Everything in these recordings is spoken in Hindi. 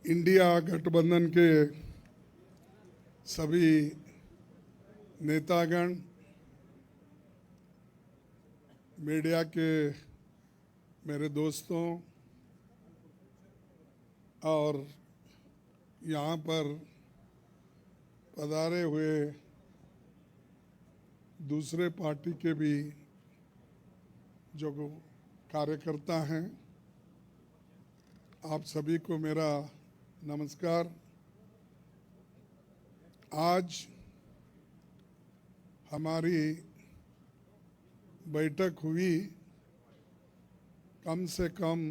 इंडिया गठबंधन के सभी नेतागण, मीडिया के मेरे दोस्तों और यहाँ पर पधारे हुए दूसरे पार्टी के भी जो कार्यकर्ता हैं, आप सभी को मेरा नमस्कार। आज हमारी बैठक हुई, कम से कम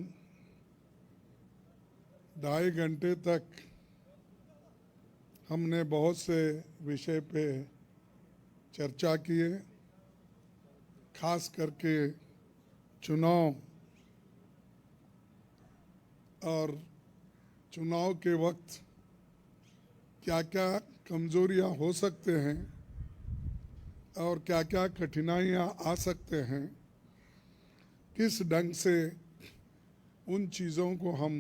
2.5 घंटे तक हमने बहुत से विषय पे चर्चा किए, खास करके चुनाव और चुनाव के वक्त क्या क्या कमजोरियां हो सकते हैं और क्या क्या कठिनाइयां आ सकते हैं, किस ढंग से उन चीज़ों को हम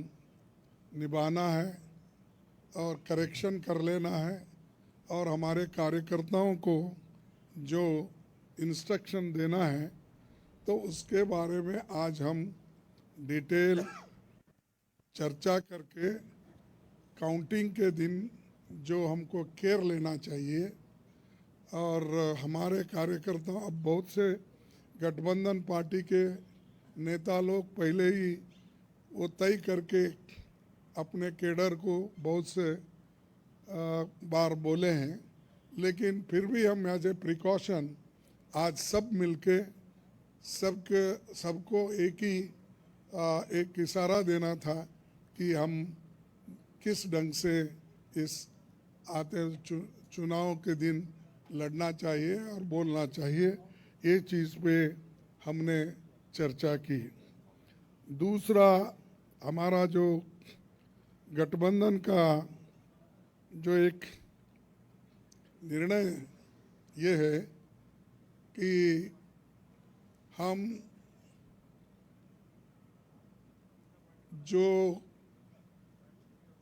निभाना है और करेक्शन कर लेना है और हमारे कार्यकर्ताओं को जो इंस्ट्रक्शन देना है, तो उसके बारे में आज हम डिटेल चर्चा करके काउंटिंग के दिन जो हमको केयर लेना चाहिए। और हमारे कार्यकर्ता, अब बहुत से गठबंधन पार्टी के नेता लोग पहले ही वो तय करके अपने केडर को बहुत से बार बोले हैं, लेकिन फिर भी हम एज ए प्रिकॉशन आज सब मिलके सबको एक इशारा देना था कि हम किस ढंग से इस आते चुनाव के दिन लड़ना चाहिए और बोलना चाहिए। ये चीज़ पे हमने चर्चा की। दूसरा, हमारा जो गठबंधन का जो एक निर्णय ये है कि हम जो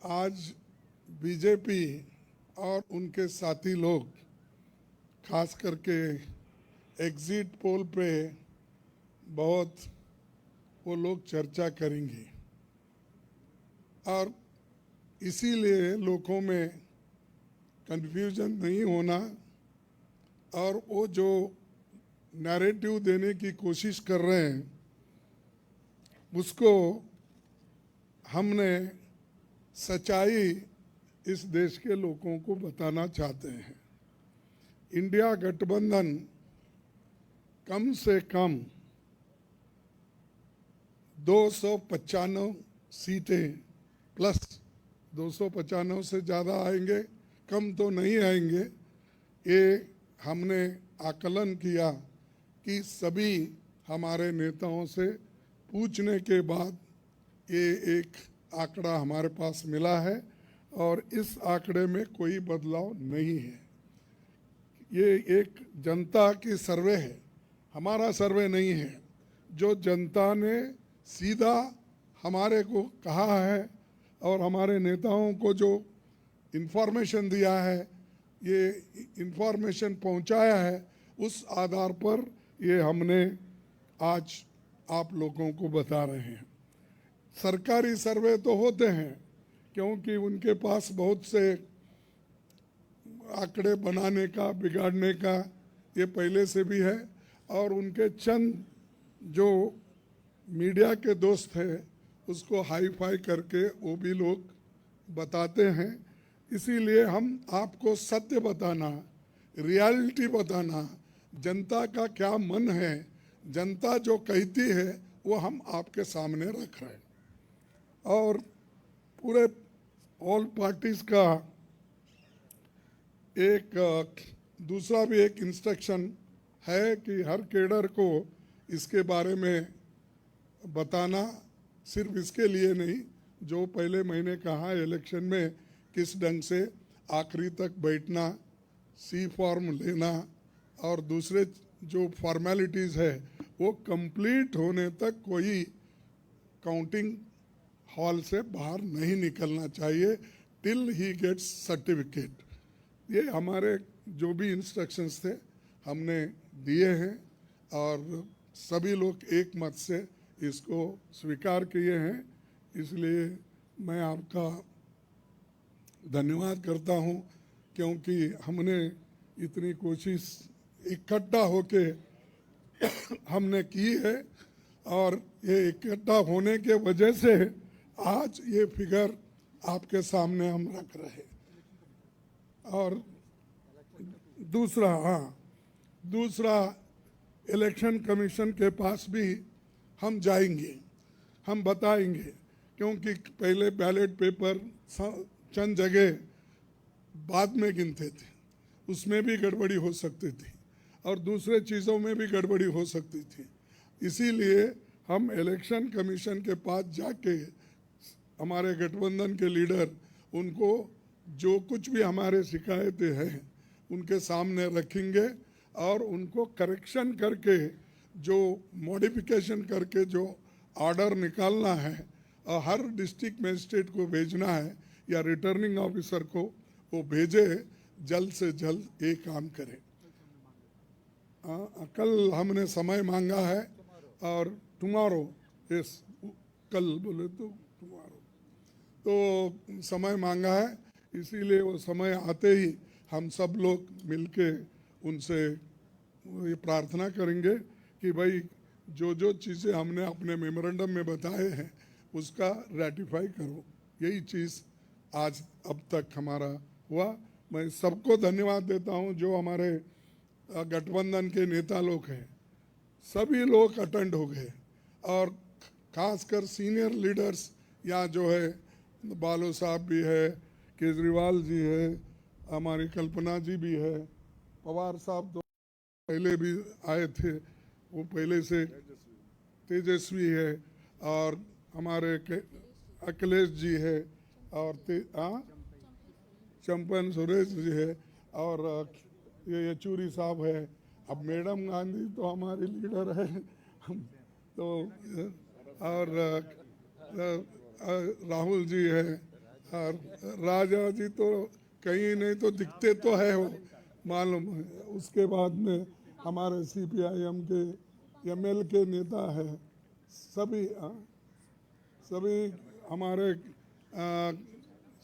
आज बीजेपी और उनके साथी लोग खास करके एग्जिट पोल पे बहुत वो लोग चर्चा करेंगे और इसीलिए लोगों में कंफ्यूजन नहीं होना और वो जो नैरेटिव देने की कोशिश कर रहे हैं उसको हमने सच्चाई इस देश के लोगों को बताना चाहते हैं। इंडिया गठबंधन कम से कम 295 सीटें प्लस 295 से ज़्यादा आएंगे, कम तो नहीं आएंगे। ये हमने आकलन किया कि सभी हमारे नेताओं से पूछने के बाद ये एक आंकड़ा हमारे पास मिला है और इस आंकड़े में कोई बदलाव नहीं है। ये एक जनता की सर्वे है, हमारा सर्वे नहीं है। जो जनता ने सीधा हमारे को कहा है और हमारे नेताओं को जो इन्फॉर्मेशन दिया है, ये इन्फॉर्मेशन पहुंचाया है, उस आधार पर ये हमने आज आप लोगों को बता रहे हैं। सरकारी सर्वे तो होते हैं क्योंकि उनके पास बहुत से आंकड़े बनाने का, बिगाड़ने का ये पहले से भी है और उनके चंद जो मीडिया के दोस्त हैं उसको हाई फाई करके वो भी लोग बताते हैं। इसीलिए हम आपको सत्य बताना, रियलिटी बताना, जनता का क्या मन है, जनता जो कहती है वो हम आपके सामने रख रहे हैं। और पूरे ऑल पार्टीज का एक दूसरा भी एक इंस्ट्रक्शन है कि हर केडर को इसके बारे में बताना, सिर्फ इसके लिए नहीं, जो पहले मैंने कहा इलेक्शन में किस ढंग से आखिरी तक बैठना, सी फॉर्म लेना और दूसरे जो फॉर्मेलिटीज़ है वो कंप्लीट होने तक कोई काउंटिंग हॉल से बाहर नहीं निकलना चाहिए टिल ही गेट्स सर्टिफिकेट। ये हमारे जो भी इंस्ट्रक्शंस थे हमने दिए हैं और सभी लोग एक मत से इसको स्वीकार किए हैं, इसलिए मैं आपका धन्यवाद करता हूं, क्योंकि हमने इतनी कोशिश इकट्ठा होके हमने की है और ये इकट्ठा होने के वजह से आज ये फिगर आपके सामने हम रख रहे। और दूसरा इलेक्शन कमीशन के पास भी हम जाएंगे, हम बताएंगे, क्योंकि पहले बैलेट पेपर चंद जगह बाद में गिनते थे, उसमें भी गड़बड़ी हो सकती थी और दूसरे चीज़ों में भी गड़बड़ी हो सकती थी। इसीलिए हम इलेक्शन कमीशन के पास जाके हमारे गठबंधन के लीडर उनको जो कुछ भी हमारे शिकायतें हैं उनके सामने रखेंगे और उनको करेक्शन करके जो मॉडिफिकेशन करके जो ऑर्डर निकालना है और हर डिस्ट्रिक्ट मजिस्ट्रेट को भेजना है या रिटर्निंग ऑफिसर को वो भेजे, जल्द से जल्द ये काम करें। कल हमने समय मांगा है और टुमारो, यस कल बोले तो टुमारो, तो समय मांगा है, इसीलिए वो समय आते ही हम सब लोग मिलके उनसे ये प्रार्थना करेंगे कि भाई जो जो चीज़ें हमने अपने मेमोरेंडम में बताए हैं उसका रेटिफाई करो। यही चीज़ आज अब तक हमारा हुआ। मैं सबको धन्यवाद देता हूं जो हमारे गठबंधन के नेता लोग हैं, सभी लोग अटेंड हो गए और खासकर सीनियर लीडर्स यहाँ जो है, बालो साहब भी है, केजरीवाल जी है, हमारी कल्पना जी भी है, पवार साहब तो पहले भी आए थे, वो पहले से तेजस्वी है, और हमारे अखिलेश जी है, और चंपन सुरेश जी है, और ये येचूरी साहब है। अब मैडम गांधी तो हमारी लीडर है तो, और राहुल जी है, और राजा जी तो कहीं नहीं तो दिखते तो है वो मालूम है। उसके बाद में हमारे CPIM के ML के नेता है, सभी हमारे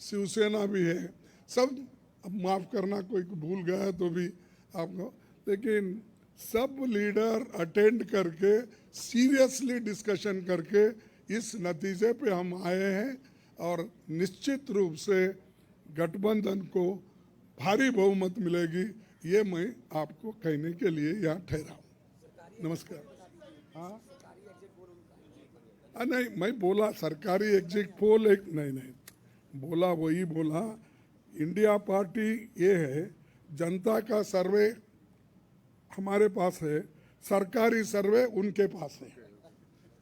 शिवसेना भी है, सब। अब माफ़ करना कोई भूल गया तो भी आपको, लेकिन सब लीडर अटेंड करके सीरियसली डिस्कशन करके इस नतीजे पे हम आए हैं और निश्चित रूप से गठबंधन को भारी बहुमत मिलेगी, ये मैं आपको कहने के लिए यहाँ ठहरा हूँ। नमस्कार। हाँ नहीं, मैं बोला सरकारी एग्जिट पोल एक नहीं बोला, वही बोला। इंडिया पार्टी ये है, जनता का सर्वे हमारे पास है, सरकारी सर्वे उनके पास है।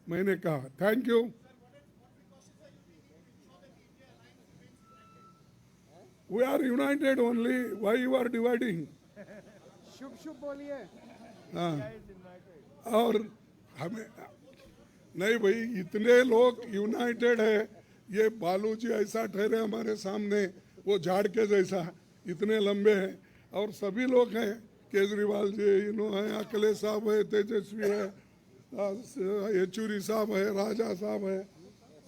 मैंने कहा thank you. We are united only. Why you are dividing? शुभ बोलिए। हाँ, और हमें नहीं भाई, इतने लोग यूनाइटेड है। ये बालू जी ऐसा ठहरे हमारे सामने, वो झाड़ के जैसा, इतने लंबे हैं, और सभी लोग हैं, केजरीवाल जी है, अखिलेश साहब है, तेजस्वी है, येचूरी साहब है, राजा साहब है,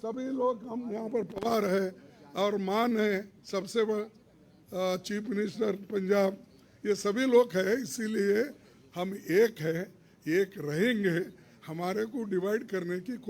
सभी लोग हम यहाँ पर पवार है, और मान है सबसे बड़ा चीफ मिनिस्टर पंजाब, ये सभी लोग हैं। इसीलिए हम एक है, एक रहेंगे, हमारे को डिवाइड करने की